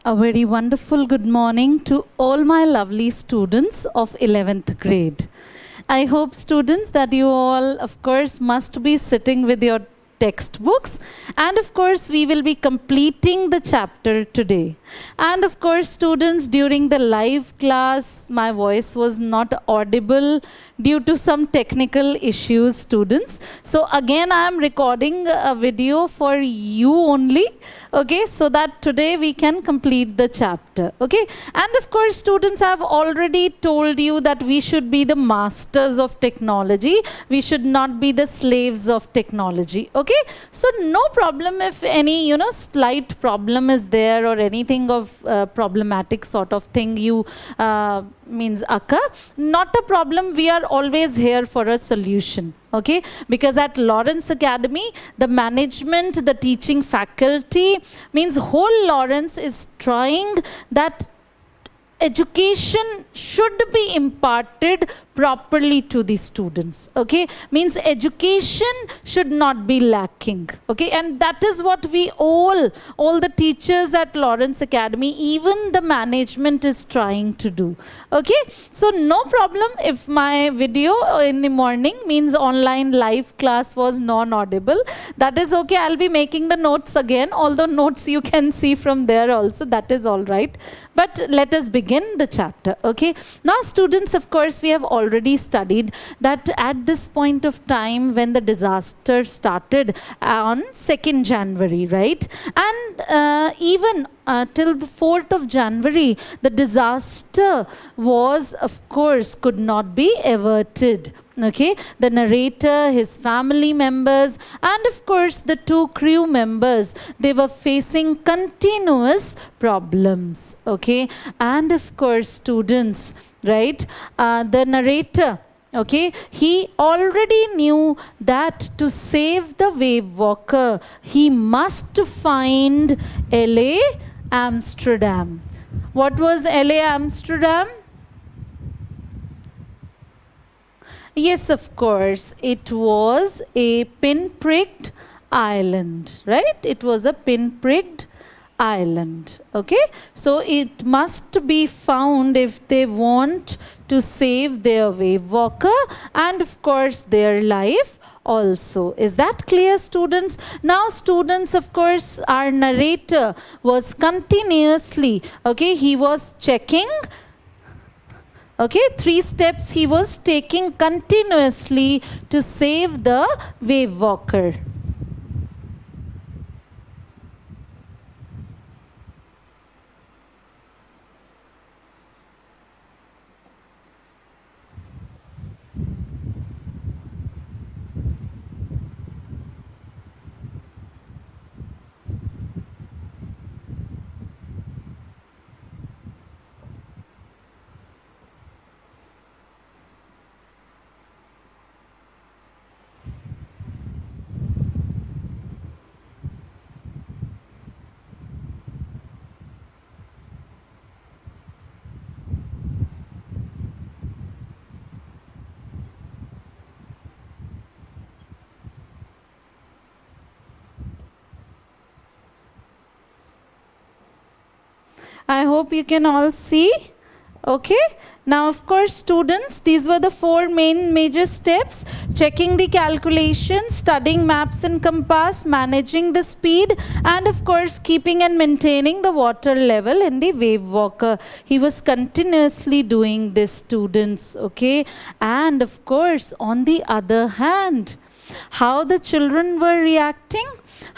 A very wonderful good morning to all my lovely students of 11th grade. I hope, students, that you all, of course, must be sitting with your textbooks, and of course we will be completing the chapter today. And of course, students, during the live class my voice was not audible due to some technical issues, students. So again I am recording a video for you only, okay, so that today we can complete the chapter, okay. And of course, students, I have already told you that we should be the masters of technology, we should not be the slaves of technology, okay. So no problem if any slight problem is there or anything of problematic sort of thing you means occur, not a problem, we are always here for a solution, okay. Because at Lawrence Academy, the management, the teaching faculty, means whole Lawrence is trying that education should be imparted properly to the students, okay. Means education should not be lacking, okay. And that is what we all the teachers at Lawrence Academy, even the management, is trying to do, okay. So no problem if my video in the morning, means online live class, was non-audible. That is okay, I'll be making the notes again, although notes you can see from there also, that is all right. But let us begin the chapter, okay. Now students, of course, we have already studied that at this point of time when the disaster started on 2nd January, right? And even till the 4th of January, the disaster was, of course, could not be averted. Okay, the narrator, his family members, and of course the 2 crew members, they were facing continuous problems. Okay, and of course, students, right, the narrator, okay, he already knew that to save the wave walker, he must find LA Amsterdam. What was LA Amsterdam? Yes, of course, it was a pinpricked island, right? It was a pinpricked island, okay? So it must be found if they want to save their wave walker and of course their life also. Is that clear, students? Now students, of course, our narrator was continuously, okay, he was checking, okay, 3 steps he was taking continuously to save the wave walker. I hope you can all see, okay. Now of course, students, these were the 4 major steps: checking the calculations, studying maps and compass, managing the speed, and of course keeping and maintaining the water level in the wave walker. He was continuously doing this, students, okay. And of course, on the other hand, how the children were reacting,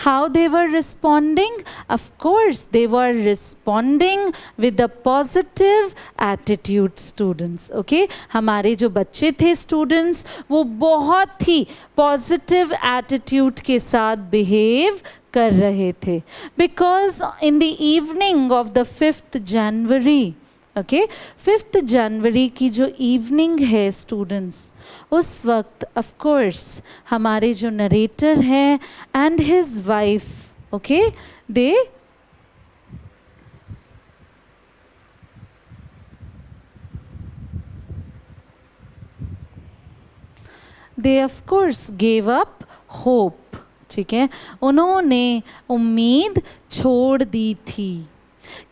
how they were responding, of course they were responding with a positive attitude, students, okay. हमारे जो बच्चे थे, students, वो बहुत ही positive attitude के साथ behave कर रहे थे, because in the evening of the 5th January, okay, 5th जनवरी की जो इवनिंग है, स्टूडेंट्स, उस वक्त ऑफ कोर्स हमारे जो नरेटर हैं and his wife, okay, they of course gave up hope, ठीक है, उन्होंने उम्मीद छोड़ दी थी।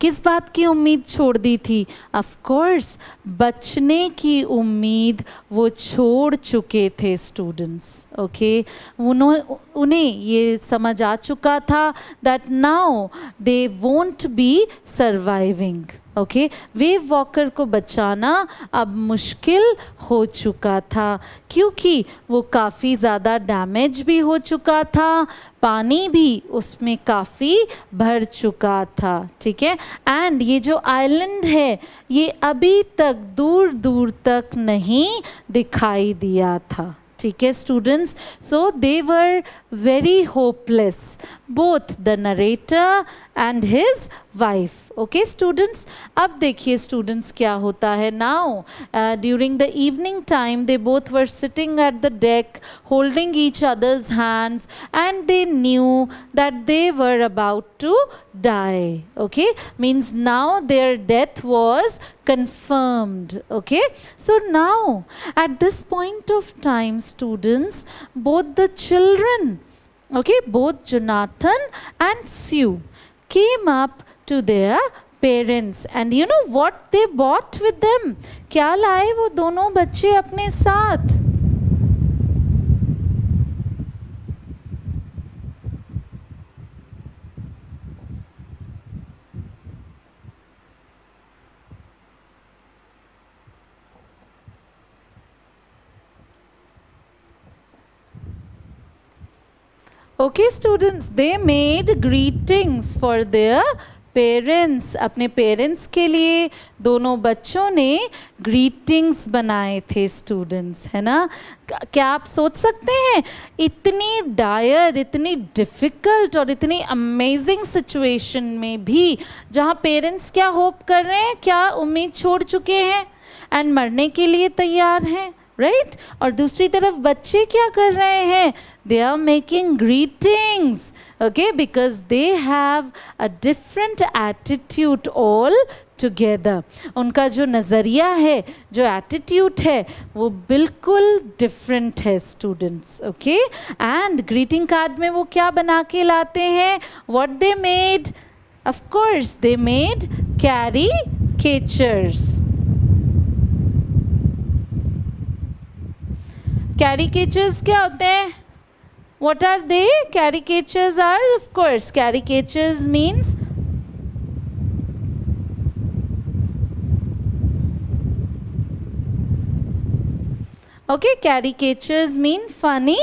किस बात की उम्मीद छोड़ दी थी? ऑफ कोर्स बचने की उम्मीद वो छोड़ चुके थे स्टूडेंट्स। ओके, उन्हें ये समझ आ चुका था that now they won't be surviving. Okay, wave walker को बचाना अब मुश्किल हो चुका था क्योंकि वो काफ़ी ज़्यादा डैमेज भी हो चुका था, पानी भी उसमें काफ़ी भर चुका था। ठीक है, एंड ये जो आइलैंड है ये अभी तक दूर दूर तक नहीं दिखाई दिया था। ठीक है students, so they were very hopeless, both the narrator and his wife. Okay students, अब देखिए स्टूडेंट्स क्या होता है now. During the evening time they both were sitting at the deck holding each others hands and they knew that they were about to die. Okay, means now their death was confirmed. Okay, so now at this point of time students, both the children, okay, both Jonathan and Sue came up to their parents and you know what they brought with them? क्या लाए वो दोनों बच्चे अपने साथ? Okay students, they made greetings for their parents. अपने parents के लिए दोनों बच्चों ने ग्रीटिंग्स बनाए थे स्टूडेंट्स, है ना। क्या आप सोच सकते हैं इतनी डायर, इतनी डिफ़िकल्ट और इतनी अमेजिंग सिचुएशन में भी जहाँ पेरेंट्स क्या होप कर रहे हैं, क्या उम्मीद छोड़ चुके हैं एंड मरने के लिए तैयार हैं, राइट और दूसरी तरफ बच्चे क्या कर रहे हैं? They are making greetings. Okay, because they have a different attitude all together. उनका जो नज़रिया है, जो एटीट्यूड है वो बिल्कुल डिफरेंट है students. Okay, and greeting card में वो क्या बना के लाते हैं? What they made? Of course they made caricatures. Caricatures क्या होते हैं? What are they? Caricatures are, of course, caricatures means okay, caricatures mean funny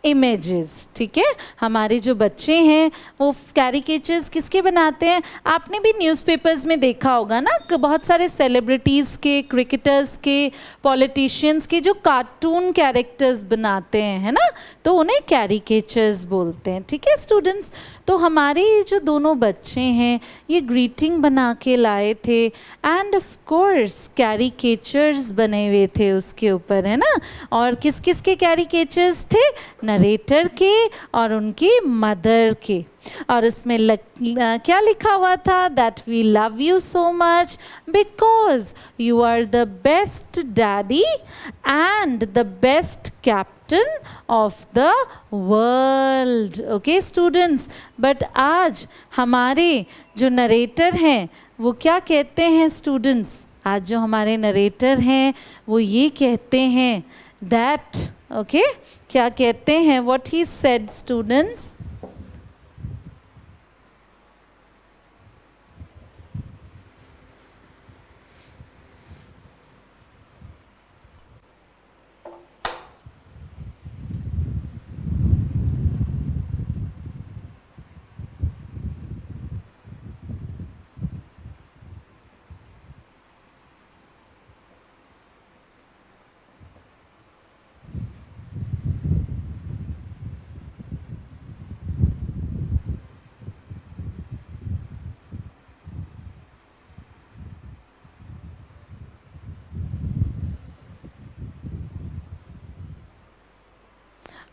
images. ठीक है, हमारे जो बच्चे हैं वो कैरिकेचर्स किसके बनाते हैं? आपने भी न्यूज़पेपर्स में देखा होगा ना कि बहुत सारे सेलिब्रिटीज़ के, क्रिकेटर्स के, पॉलिटिशियंस के जो कार्टून कैरेक्टर्स बनाते हैं, है ना, तो उन्हें कैरिकेचर्स बोलते हैं। ठीक है स्टूडेंट्स, तो हमारे ये जो दोनों बच्चे हैं ये ग्रीटिंग बना के लाए थे एंड ऑफ कोर्स कैरिकेचर्स बने हुए थे उसके ऊपर, है ना। और किस किस के कैरिकेचर्स थे? नरेटर के और उनकी मदर के। और उसमें क्या लिखा हुआ था? That we love you so much because you are the best daddy and the best captain of the world. Okay students, but आज हमारे जो नरेटर हैं वो क्या कहते हैं स्टूडेंट्स? आज जो हमारे नरेटर हैं वो ये कहते हैं दैट, ओके, क्या कहते हैं? What he said students?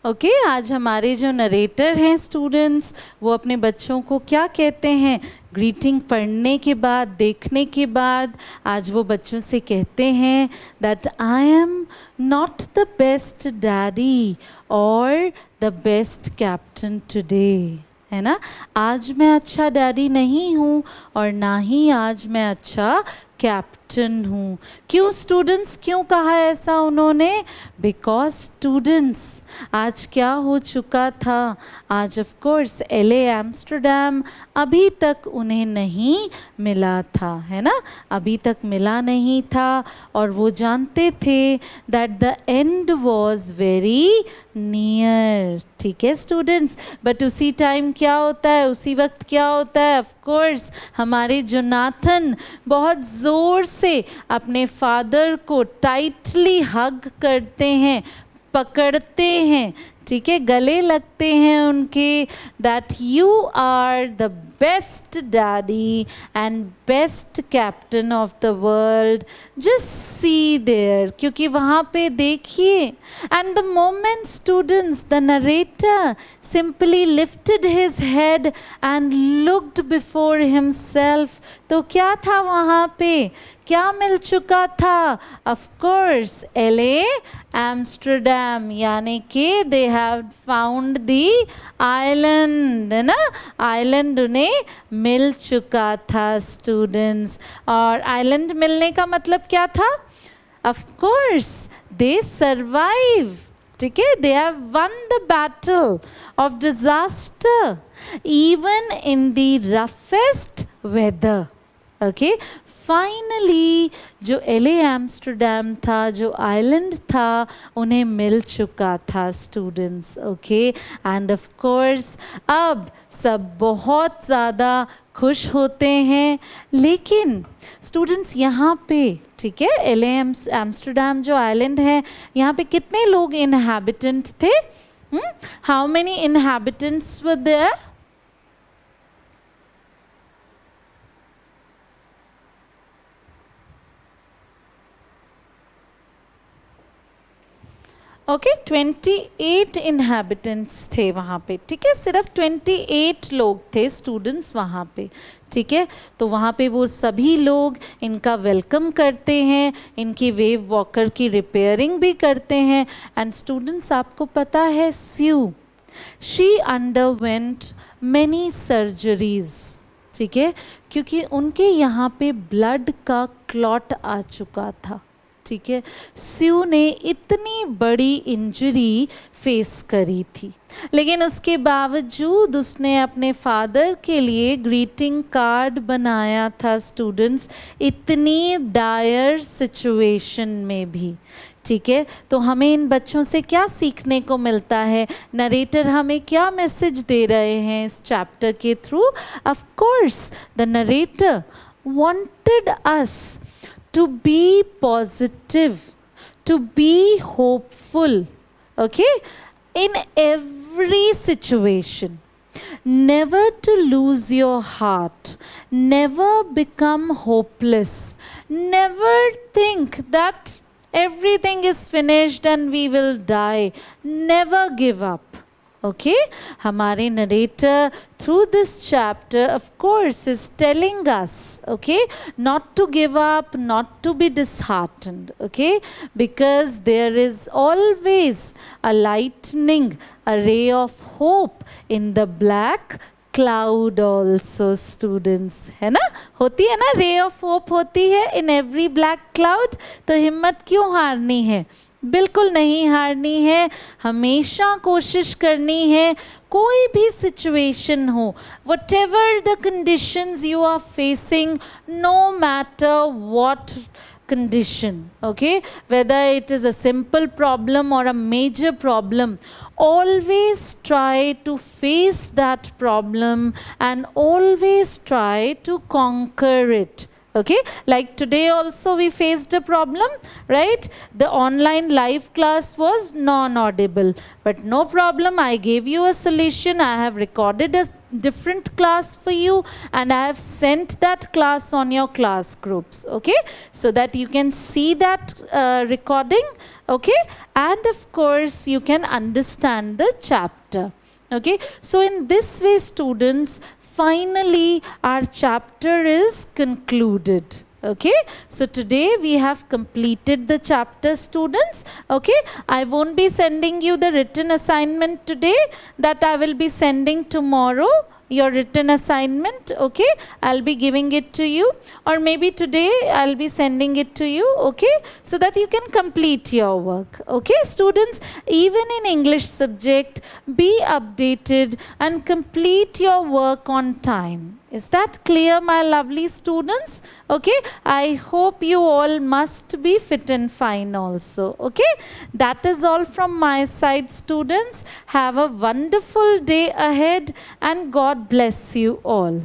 Okay, आज हमारे जो नरेटर हैं स्टूडेंट्स वो अपने बच्चों को क्या कहते हैं? ग्रीटिंग पढ़ने के बाद, देखने के बाद आज वो बच्चों से कहते हैं that I am not the best daddy और द बेस्ट कैप्टन टुडे। है ना। आज मैं अच्छा डैडी नहीं हूँ और ना ही आज मैं अच्छा कैप्टन हूँ। क्यों स्टूडेंट्स, क्यों कहा ऐसा उन्होंने? बिकॉज स्टूडेंट्स, आज क्या हो चुका था, आज ऑफ कोर्स एले एम्स्टरडैम अभी तक उन्हें नहीं मिला था, है ना, अभी तक मिला नहीं था और वो जानते थे that the end was very near. ठीक है स्टूडेंट्स, बट उसी टाइम क्या होता है, उसी वक्त क्या होता है, ऑफ कोर्स हमारे जोनाथन बहुत ज़ोर से अपने फादर को टाइटली हग करते हैं, पकड़ते हैं, ठीक है, गले लगते हैं उनके, that you are the best daddy and best captain of the world, just see there, क्योंकि वहाँ पे देखिए। And the moment students the narrator simply lifted his head and looked before himself, तो क्या था वहाँ पे, क्या मिल चुका था? ऑफ कोर्स एले एम्स्टरडैम, यानी कि they have found the island, है ना, आइलैंड उन्हें मिल चुका था स्टूडेंट्स। और आइलैंड मिलने का मतलब क्या था? ऑफ कोर्स दे सर्वाइव, ठीक है, they have won the battle of disaster even in the roughest weather. Okay, finally जो एले एम्स्टरडैम था, जो आइलैंड था, उन्हें मिल चुका था students. Okay, end of course अब सब बहुत ज़्यादा खुश होते हैं। लेकिन स्टूडेंट्स यहाँ पे, ठीक है, एले एम्स्टरडैम जो आइलैंड है, यहाँ पे कितने लोग इनहैबिटेंट थे? How many inhabitants were there? Okay, 28 inhabitants थे वहाँ पे, ठीक है, सिर्फ 28 लोग थे स्टूडेंट्स वहाँ पे, ठीक है। तो वहाँ पे वो सभी लोग इनका वेलकम करते हैं, इनकी वेव वॉकर की रिपेयरिंग भी करते हैं। एंड स्टूडेंट्स, आपको पता है स्यू, शी अंडरवेंट मैनी सर्जरीज, ठीक है, क्योंकि उनके यहाँ पे ब्लड का क्लॉट आ चुका था, ठीक है। स्यू ने इतनी बड़ी इंजरी फेस करी थी, लेकिन उसके बावजूद उसने अपने फादर के लिए ग्रीटिंग कार्ड बनाया था स्टूडेंट्स, इतनी डायर सिचुएशन में भी, ठीक है। तो हमें इन बच्चों से क्या सीखने को मिलता है? नरेटर हमें क्या मैसेज दे रहे हैं इस चैप्टर के through? Of course the narrator wanted us to be positive, to be hopeful, okay, in every situation. Never to lose your heart, never become hopeless, never think that everything is finished and we will die, never give up. Okay, हमारे narrator through this chapter of course is telling us, okay, not to give up, not to be disheartened, okay, because there is always a lightning, a ray of hope in the black cloud also students, है ना, होती है ना, ray of hope होती है in every black cloud। तो हिम्मत क्यों हारनी है? बिल्कुल नहीं हारनी है, हमेशा कोशिश करनी है, कोई भी सिचुएशन हो, whatever the conditions you are facing, no matter what condition, okay, whether it is a simple problem or a major problem, always try to face that problem and always try to conquer it. Okay, like today also we faced a problem, right? The online live class was non-audible, but no problem, I gave you a solution. I have recorded a different class for you and I have sent that class on your class groups, okay, so that you can see that recording, okay, and of course you can understand the chapter. Okay, so in this way students, finally our chapter is concluded. Okay, so today we have completed the chapter, students. Okay, I won't be sending you the written assignment today, that I will be sending tomorrow, your written assignment. Okay, I'll be giving it to you, or maybe today I'll be sending it to you. Okay, so that you can complete your work. Okay, students, even in English subject, be updated and complete your work on time. Is that clear, my lovely students? Okay, I hope you all must be fit and fine also. Okay, that is all from my side, students. Have a wonderful day ahead, and God bless you all.